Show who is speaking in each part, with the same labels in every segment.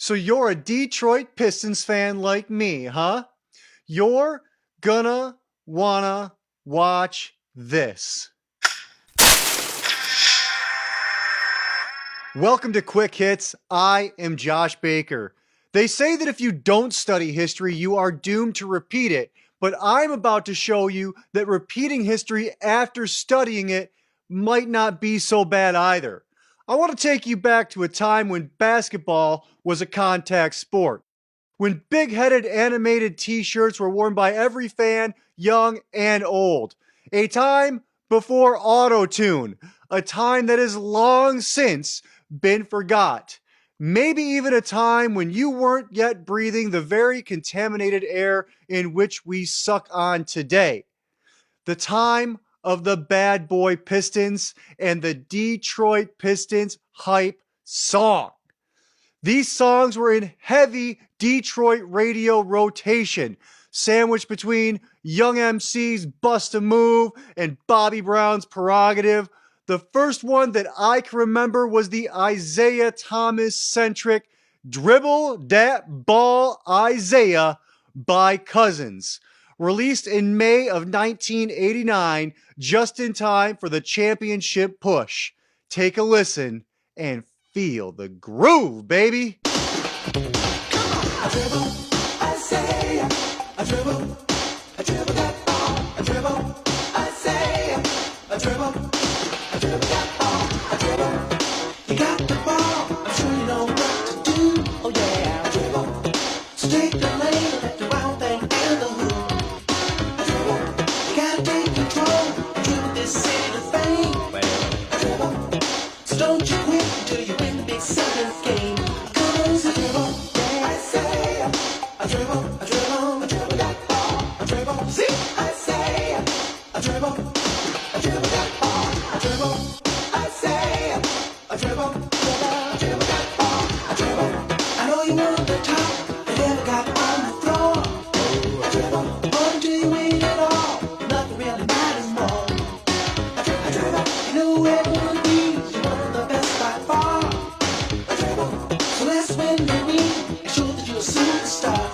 Speaker 1: So you're a Detroit Pistons fan like me, huh? You're gonna wanna watch this. Welcome to Quick Hits. I am Josh Baker. They say that if you don't study history, you are doomed to repeat it, but I'm about to show you that repeating history after studying it might not be so bad either. I want to take you back to a time when basketball was a contact sport, when big-headed animated t-shirts were worn by every fan, young and old. A time before auto-tune, a time that has long since been forgot. Maybe even a time when you weren't yet breathing the very contaminated air in which we suck on today. The time of the Bad Boy Pistons and the Detroit Pistons hype song. These songs were in heavy Detroit radio rotation, sandwiched between Young MC's Bust a Move and Bobby Brown's Prerogative. The first one that I can remember was the Isaiah Thomas-centric Dribble Dat Ball Isaiah by Cousins, released in May of 1989, just in time for the championship push. Take a listen and feel the groove, baby.
Speaker 2: I dribble, Isaiah, I dribble that ball, I dribble, Isaiah, I dribble that ball, I dribble. You got the ball, I'm sure you know what to do. Oh yeah, I dribble. So take the lane, let the wild thing in the hoop. I dribble. You gotta take control, dribble this city to fame. I dribble. So don't you quit until you win the big Southern game. Cause I dribble. I dribble that ball, I dribble. See, I say, I dribble that ball, I dribble. I say, I dribble that ball, I dribble. I know you want the top, you never got on the floor. I dribble, but until you win it all, nothing really matters more. I dribble, you know everyone agrees, you're one of the best by far. I dribble, so let's win the ring and show that you're a superstar.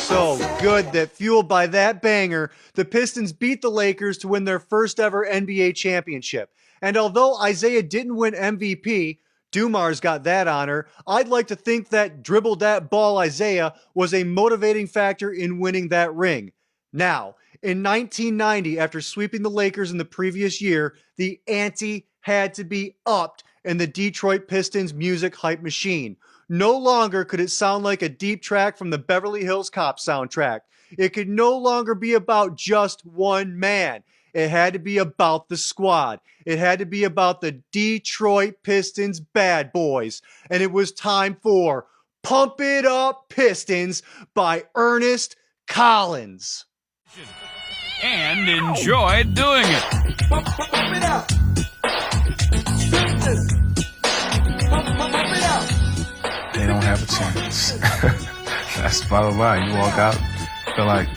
Speaker 1: So good that fueled by that banger, the Pistons beat the Lakers to win their first ever NBA championship. And although Isaiah didn't win MVP, Dumars got that honor, I'd like to think that Dribble That Ball Isaiah was a motivating factor in winning that ring. Now, in 1990, after sweeping the Lakers in the previous year, the ante had to be upped in the Detroit Pistons music hype machine. No longer could it sound like a deep track from the Beverly Hills Cop soundtrack. It could no longer be about just one man. It had to be about the squad. It had to be about the Detroit Pistons bad boys. And it was time for Pump It Up Pistons by Ernest Collins.
Speaker 3: And enjoyed doing it.
Speaker 2: Pump it up. Pistons. Pump it up.
Speaker 4: They don't have a chance. That's the bottom line. You walk out, feel like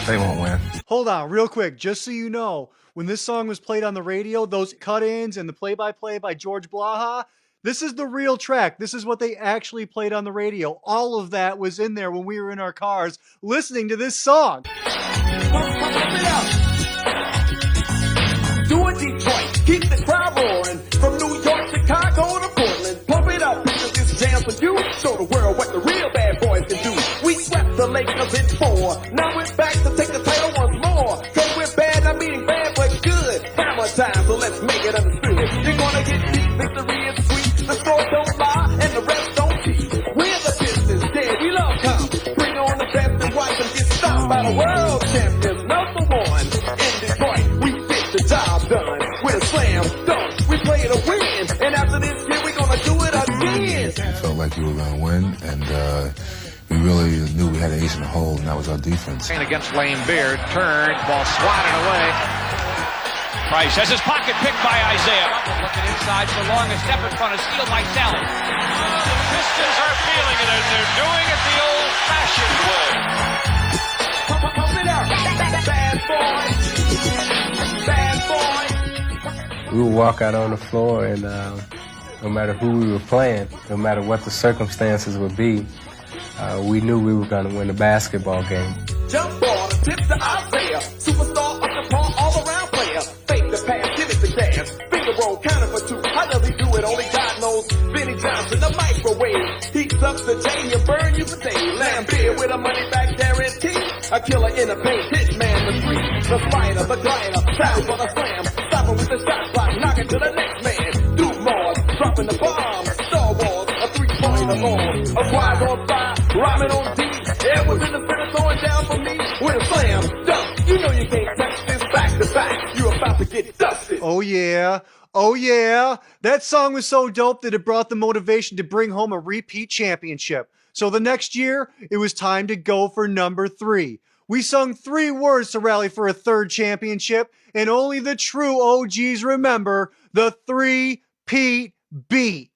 Speaker 4: they won't win.
Speaker 1: Hold on, real quick, just so you know, when this song was played on the radio, those cut-ins and the play-by-play by George Blaha, this is the real track. This is what they actually played on the radio. All of that was in there when we were in our cars listening to this song.
Speaker 2: Pump it up. Do it, Detroit. Keep the crowd roaring. From New York, Chicago to Portland. Pump it up. This jam for you. Show the world what the real bad boys can do. We swept the Lakers in 4. Now we're back to take the title once more. Cause we're bad, I mean bad but good. Hammer time, so let's make it understood. You're gonna get deep, victory is sweet. The score don't lie, and the rest don't cheat. We're the Pistons, dead, we love come. Bring on the best and white and get stopped by the world champions. Number one, in Detroit, we get the job done. With a slam dunk, we play to win. And after this year, we're gonna do it again.
Speaker 4: It felt like you were going to win, and we really knew we had an ace in the hole, and that was our defense.
Speaker 3: Against Lane Beard, turned, ball swatted away. Price has his pocket picked by Isaiah. Looking inside for long, a step in front, a steal by Sally. The Pistons are feeling it as they're doing it the old-fashioned way.
Speaker 2: Pump it up. Bad boy. Bad boy.
Speaker 5: We would walk out on the floor and
Speaker 4: no matter who we were playing, no matter what the circumstances would be, we knew we were going to win the basketball game.
Speaker 2: Jump ball, tip to Isaiah. Superstar up the ball, all around player. Fake the pass, give it the dance. Finger roll, counter for two. How does he do it? Only God knows. Benny Johnson, the microwave. Heats up the chain, you burn, you potato. Lambeer with a money back guarantee. A killer in the paint, hitman, the street. The spider, the glider, sound for the slam. Stop him with the shot clock, knock it to the next man. Do more, dropping the bomb. Star Wars, a 3-pointer long. A quad on fire, rhyming on D. It was in the center, throwing down for me with a slam dunk. You know you can't touch this back to back. You're about to get dusted.
Speaker 1: Oh yeah. Oh yeah. That song was so dope that it brought the motivation to bring home a repeat championship. So the next year, it was time to go for number 3. We sung 3 words to rally for a 3rd championship, and only the true OGs remember the 3-peat beat.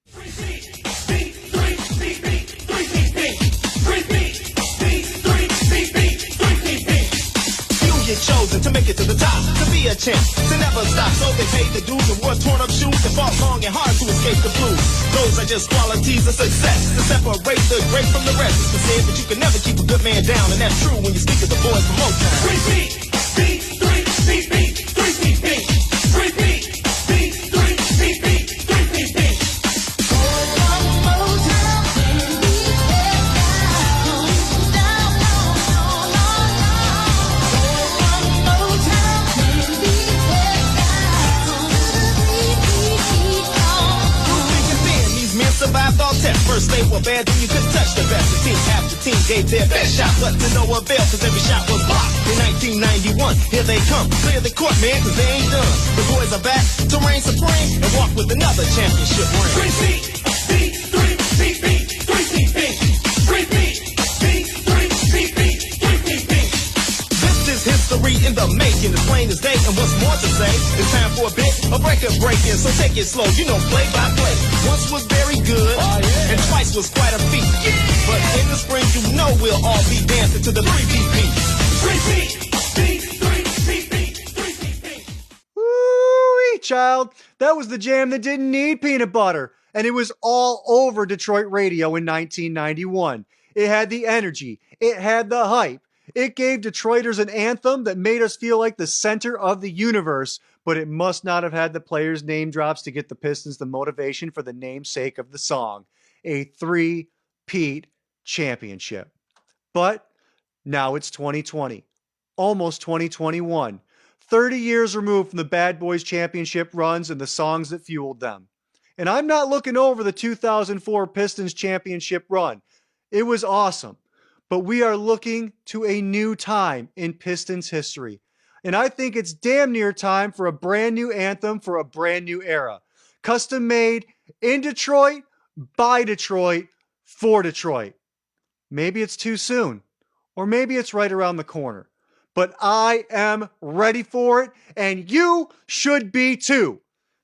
Speaker 2: Get chosen to make it to the top, to be a champ, to never stop. So they paid the dues and wore torn up shoes and fought long and hard to escape the blues. Those are just qualities of success to separate the great from the rest. It's been said that you can never keep a good man down, and that's true when you speak of the boys from Motown. 3-P, beat, 3-P, beat, 3-P, beat, 3-P, beat, 3-P, beat, 3-P, beat. Survived all tests. First they were bad, then you couldn't touch the best. The team after team gave their best shot, but to no avail, cause every shot was blocked. In 1991, here they come. Clear the court, man, cause they ain't done. The boys are back to reign supreme and walk with another championship ring. 3-P, beat, 3-P, beat, 3-P, beat, 3-P, beat, 3-P, beat, 3-P, beat. This is history in the making, as plain as day, and what's more to say, it's time for a bit of record breaking, so take it slow, you know, play by play. Once was very good, and twice was quite a feat. But in the spring, you know we'll all be dancing to the 3-P beat. 3-P beat, 3-P beat, 3-P beat.
Speaker 1: Woo-wee, child. That was the jam that didn't need peanut butter. And it was all over Detroit radio in 1991. It had the energy. It had the hype. It gave Detroiters an anthem that made us feel like the center of the universe, but it must not have had the players' name drops to get the Pistons the motivation for the namesake of the song, a 3-peat championship. But now it's 2020, almost 2021, 30 years removed from the Bad Boys championship runs and the songs that fueled them. And I'm not looking over the 2004 Pistons championship run. It was awesome. But we are looking to a new time in Pistons history. And I think it's damn near time for a brand new anthem for a brand new era. Custom made in Detroit, by Detroit, for Detroit. Maybe it's too soon, or maybe it's right around the corner. But I am ready for it, and you should be too.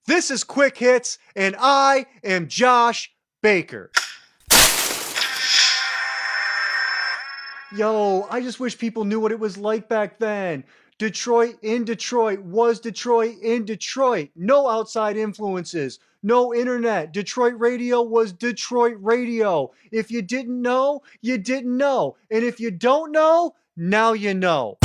Speaker 1: This is Quick Hits, and I am Josh Baker. Yo, I just wish people knew what it was like back then. Detroit in Detroit was Detroit in Detroit. No outside influences, no internet. Detroit radio was Detroit radio. If you didn't know, you didn't know. And if you don't know, now you know.